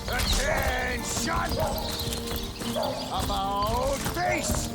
Attention! About face!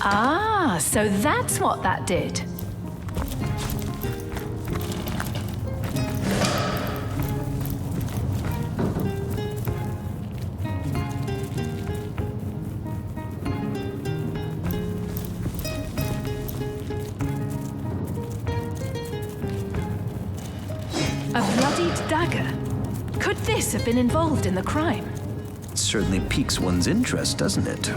Ah, so that's what that did. A bloodied dagger? Could this have been involved in the crime? It certainly piques one's interest, doesn't it?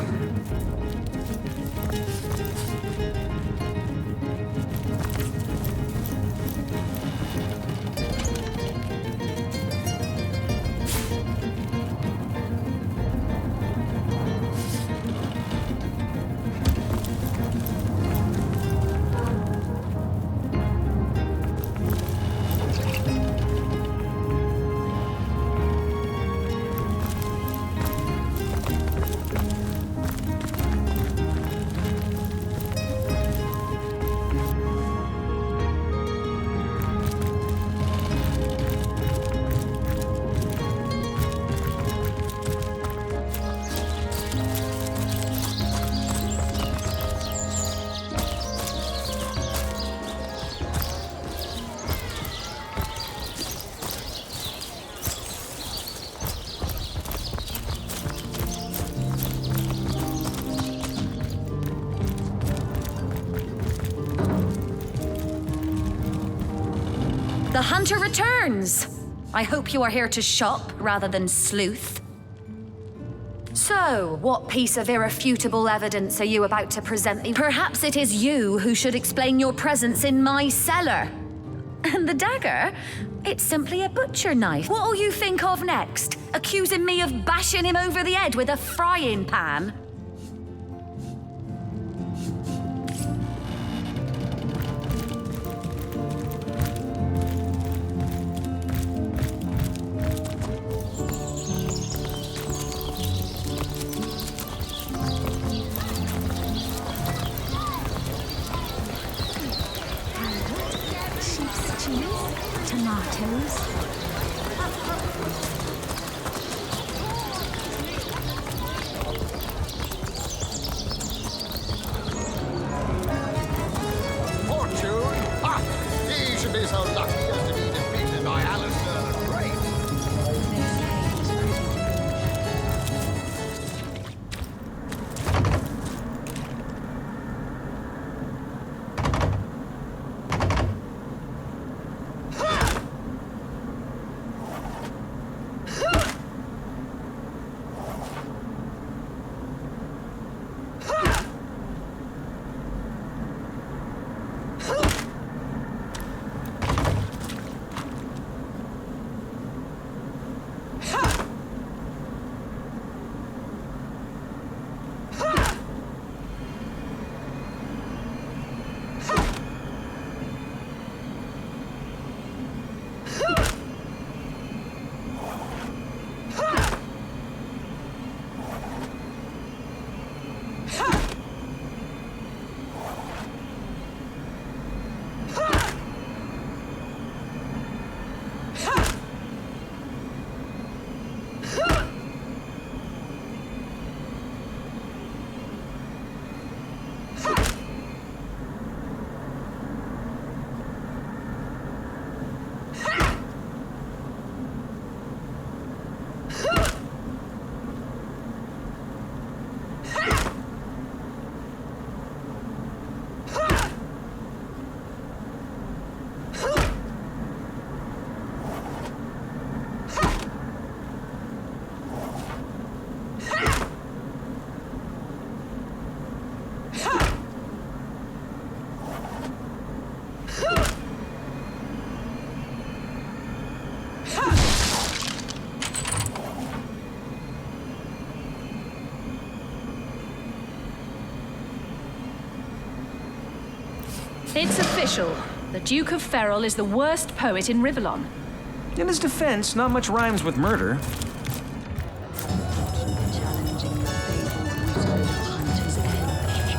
The hunter returns! I hope you are here to shop rather than sleuth. So, what piece of irrefutable evidence are you about to present me? Perhaps it is you who should explain your presence in my cellar. And the dagger? It's simply a butcher knife. What'll you think of next? Accusing me of bashing him over the head with a frying pan? Tomatoes. Fortune! Ha! He should be so lucky as to be defeated by Alistair the Great. official. The Duke of Ferrol is the worst poet in Rivellon. In his defense, not much rhymes with murder. Challenging the fabled wisdom of Hunter's Edge.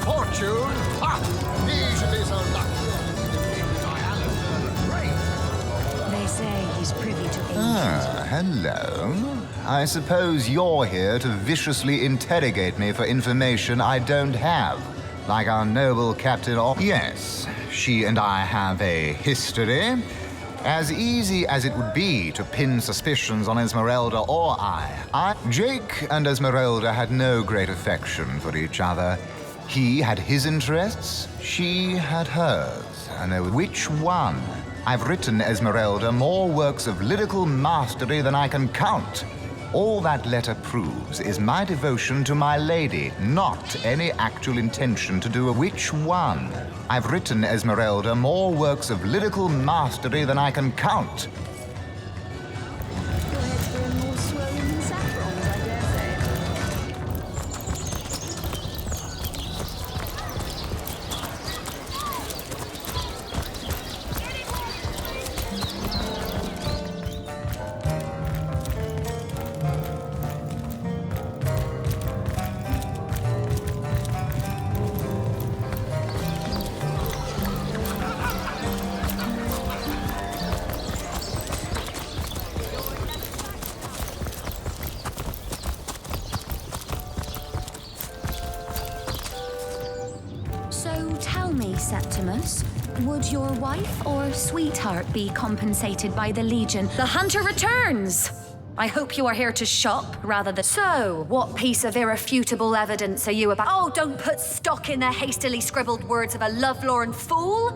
Fortune! Ah! He should be so lucky as to be defeated by Alistair the Great. They say he's privy to Ah, hello. I suppose you're here to viciously interrogate me for information I don't have, like our noble captain of... Yes, she and I have a history. As easy as it would be to pin suspicions on Esmeralda or I. Jake and Esmeralda had no great affection for each other. He had his interests, she had hers. And which one? I've written Esmeralda more works of lyrical mastery than I can count. All that letter proves is my devotion to my lady, not any actual intention to do a which one. I've written Esmeralda more works of lyrical mastery than I can count. Your head's growing more swollen than saffron's, I dare say. So tell me, Septimus, would your wife or sweetheart be compensated by the Legion? The hunter returns! I hope you are here to shop rather than... So, what piece of irrefutable evidence are you about? Oh, don't put stock in the hastily scribbled words of a lovelorn fool!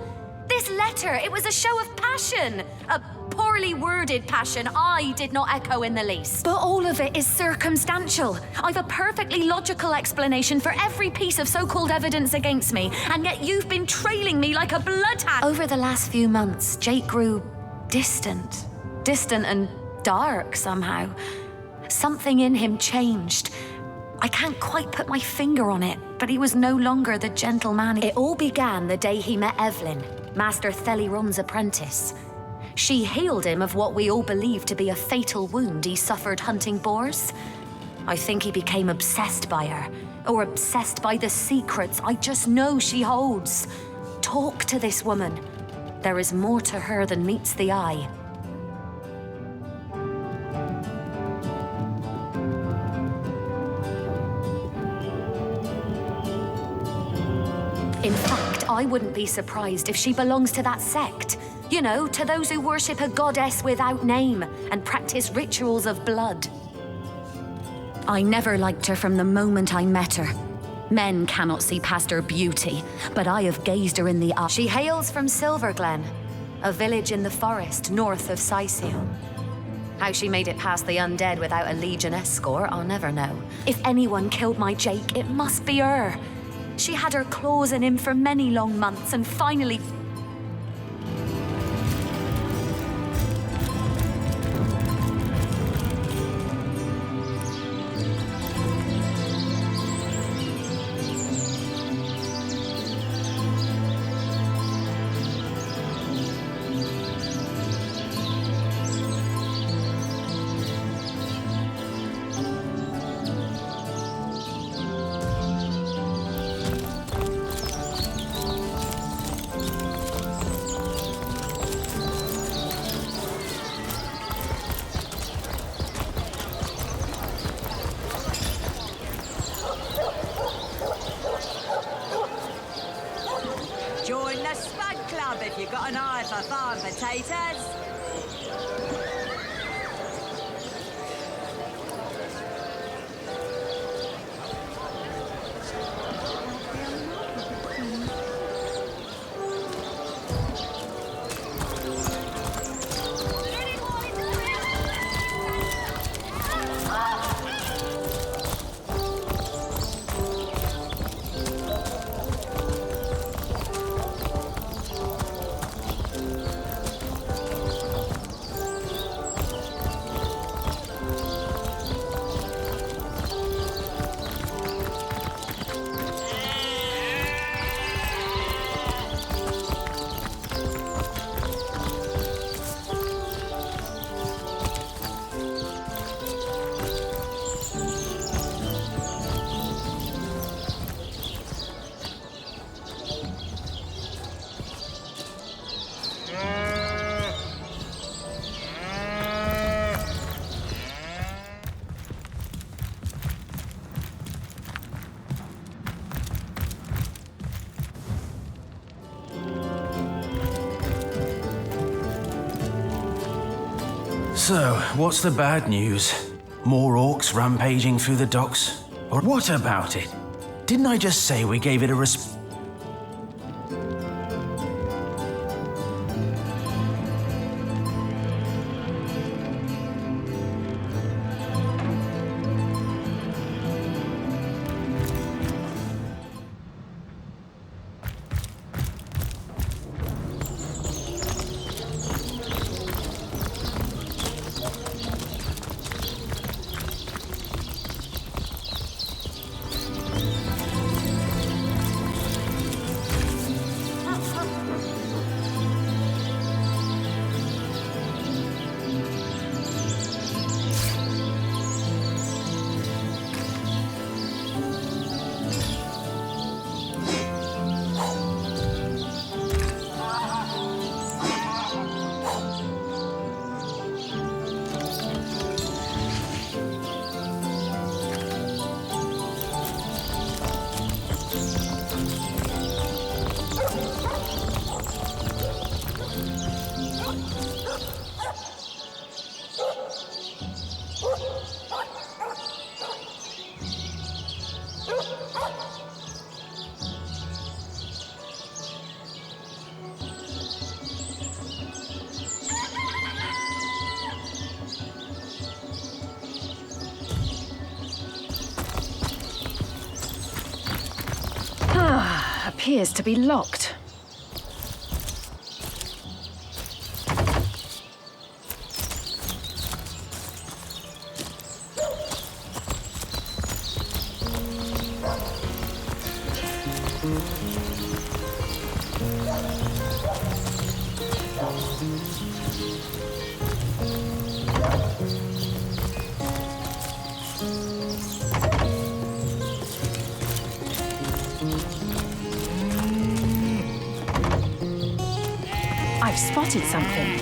This letter, it was a show of passion! A poorly worded passion I did not echo in the least. But all of it is circumstantial. I've a perfectly logical explanation for every piece of so-called evidence against me, and yet you've been trailing me like a bloodhound. Over the last few months, Jake grew distant and dark somehow. Something in him changed. I can't quite put my finger on it, but he was no longer the gentleman. It all began the day he met Evelyn, Master Theliron's apprentice. She healed him of what we all believe to be a fatal wound he suffered hunting boars. I think he became obsessed by her, or obsessed by the secrets I just know she holds. Talk to this woman. There is more to her than meets the eye. In fact, I wouldn't be surprised if she belongs to that sect. You know, to those who worship a goddess without name and practice rituals of blood. I never liked her from the moment I met her. Men cannot see past her beauty, but I have gazed her in the eye. She hails from Silverglen, a village in the forest north of CYSEAL. How she made it past the undead without a Legion escort, I'll never know. If anyone killed my Jake, it must be her. She had her claws in him for many long months and finally... Join the Spud Club if you've got an eye for farm potatoes. So, what's the bad news? More orcs rampaging through the docks? Or what about it? Didn't I just say we gave it a Appears to be locked. I've spotted something.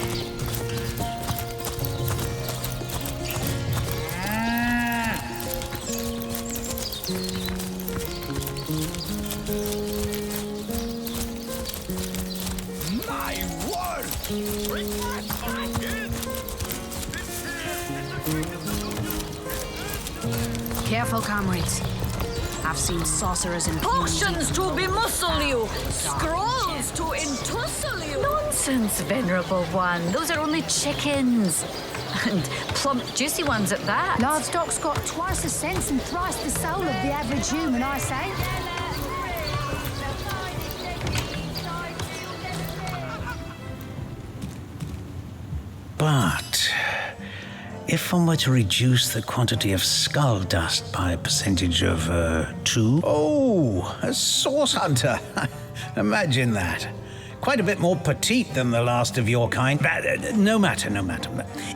My word! Careful, comrades. I've seen sorcerers and Potions to bemuscle you! Scrolls to entussle you! Nonsense, venerable one. Those are only chickens. And plump, juicy ones at that. Livestock's got twice the sense and thrice the soul of the average human, I say. But if one were to reduce the quantity of skull dust by a percentage of 2... Oh, a source hunter. Imagine that. Quite a bit more petite than the last of your kind. But, no matter.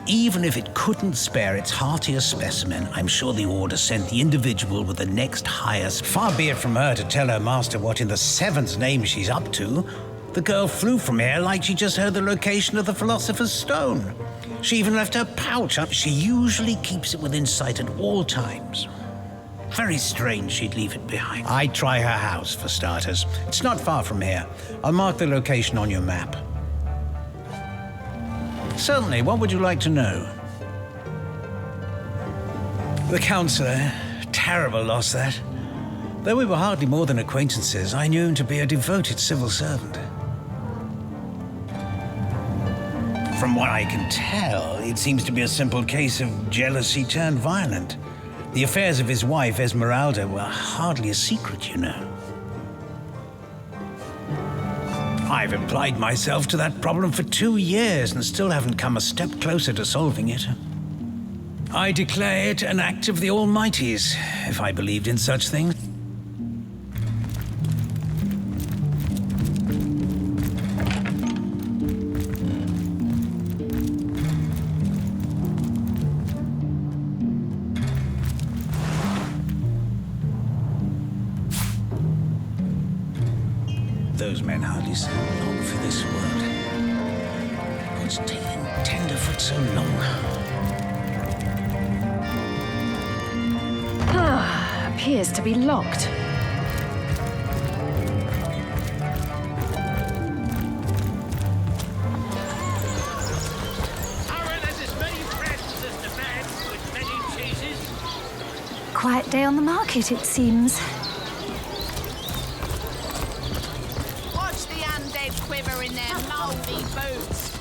Even if it couldn't spare its heartiest specimen, I'm sure the Order sent the individual with the next highest. Far be it from her to tell her master what in the seven's name she's up to. The girl flew from here like she just heard the location of the Philosopher's Stone. She even left her pouch up. She usually keeps it within sight at all times. Very strange she'd leave it behind. I'd try her house, for starters. It's not far from here. I'll mark the location on your map. Certainly, what would you like to know? The Counselor. Terrible loss, that. Though we were hardly more than acquaintances, I knew him to be a devoted civil servant. From what I can tell, it seems to be a simple case of jealousy turned violent. The affairs of his wife, Esmeralda, were hardly a secret, you know. I've applied myself to that problem for 2 years and still haven't come a step closer to solving it. I declare it an act of the Almighty's, if I believed in such things. Those men hardly seem long for this world. What's taken Tenderfoot so long? Appears to be locked. Aaron has his main quiet day on the market, it seems. Watch the undead quiver in their mouldy boots.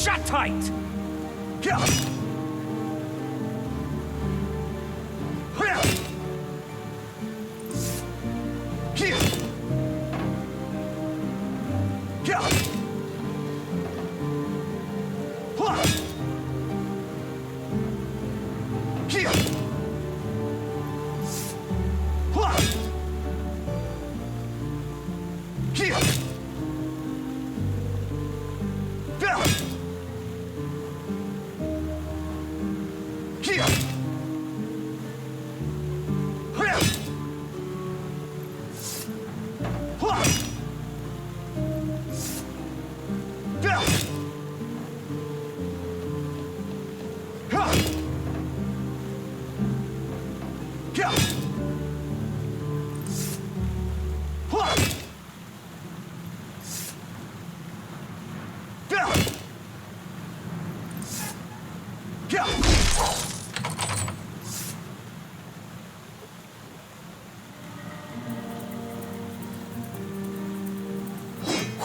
Shut tight! Yeah.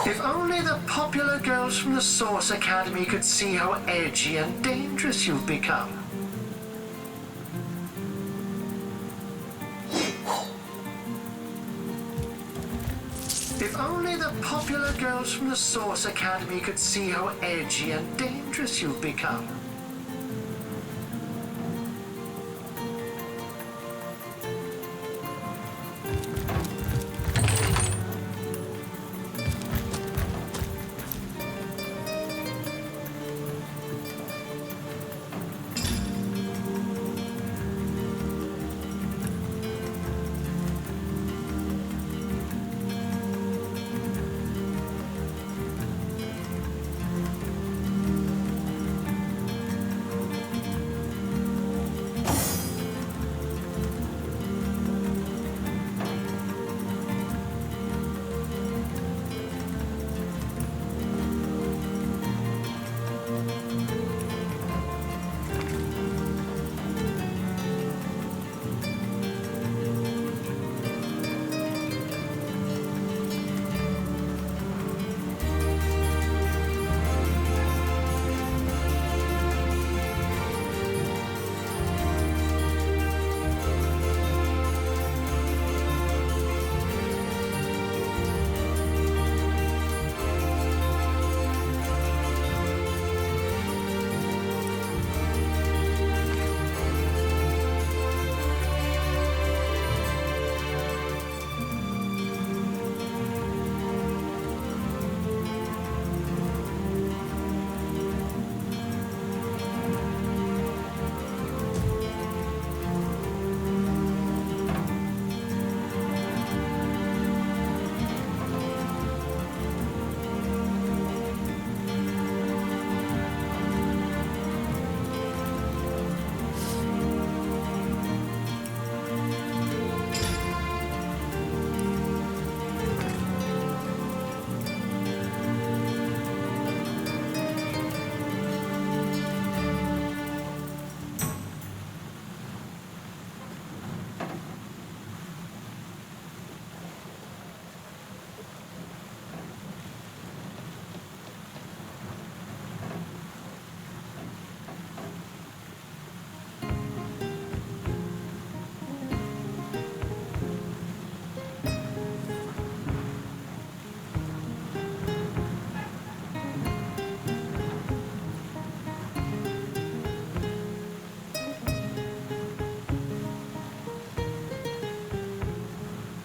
If only the popular girls from the Source Academy could see how edgy and dangerous you've become. If only the popular girls from the Source Academy could see how edgy and dangerous you've become.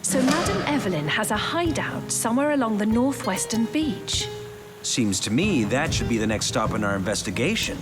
So Madame Evelyn has a hideout somewhere along the northwestern beach. Seems to me that should be the next stop in our investigation.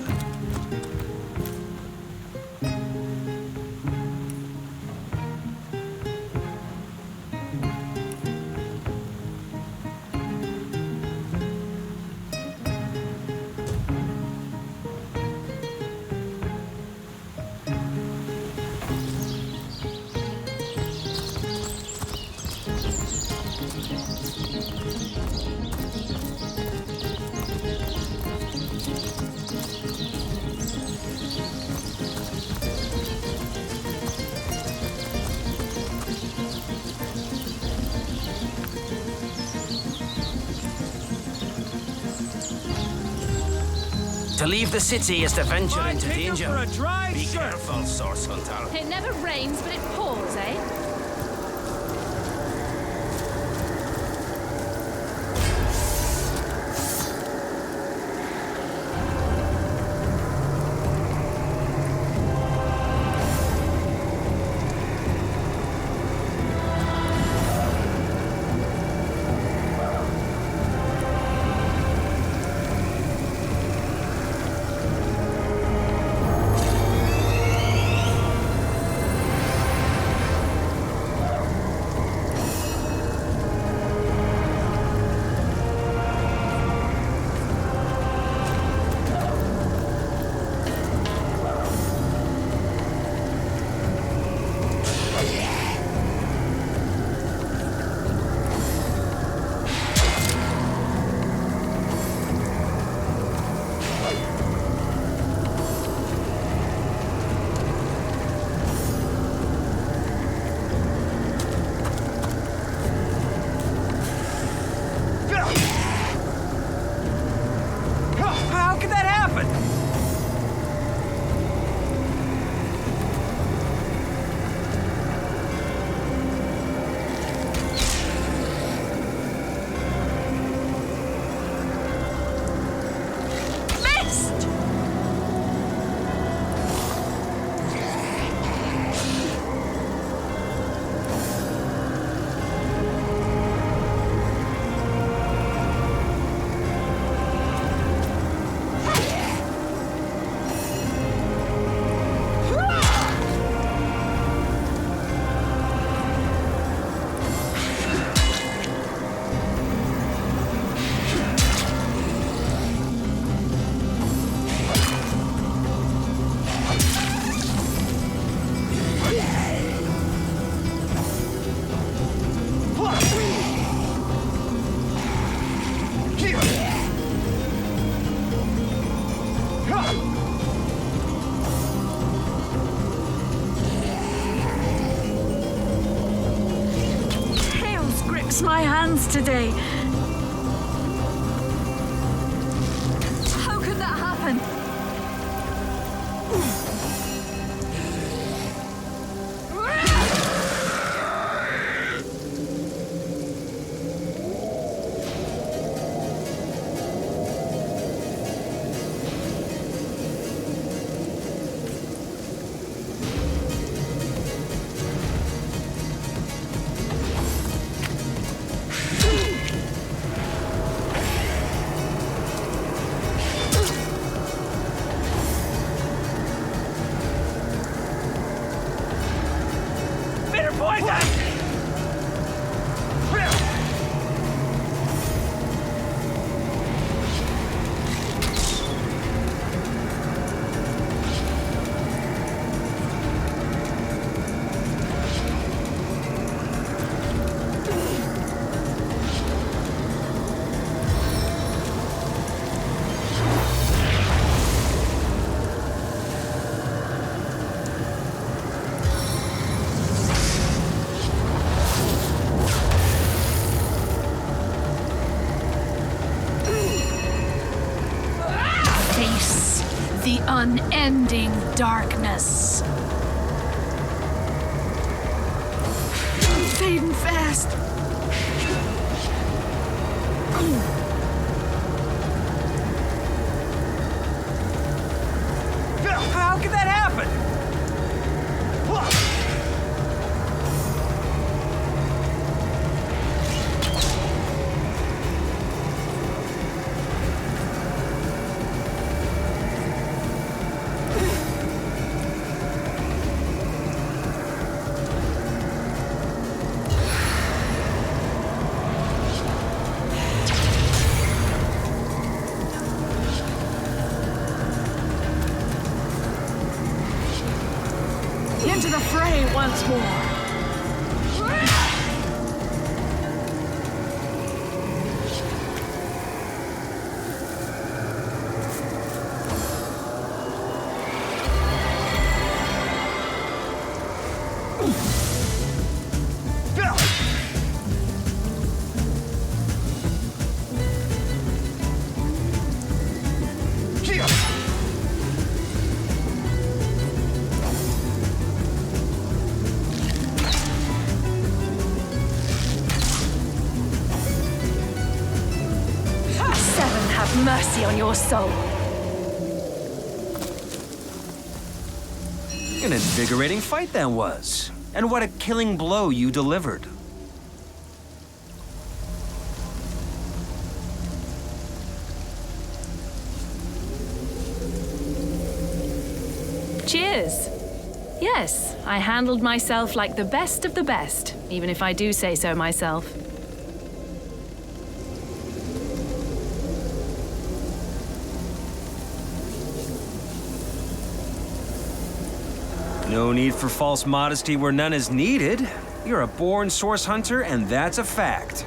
To leave the city is to venture Why into take her danger. for a drive, Be sir? careful, Source Hunter. It never rains, but it pours, eh? How could that happen? Missed! Chaos grips my hands today. How could that happen? Bitter poison! Face the unending darkness. Fading fast. How could that happen? once more. Mercy on your soul. An invigorating fight that was. And what a killing blow you delivered. Cheers. Yes, I handled myself like the best of the best, even if I do say so myself. No need for false modesty where none is needed. You're a born source hunter, and that's a fact.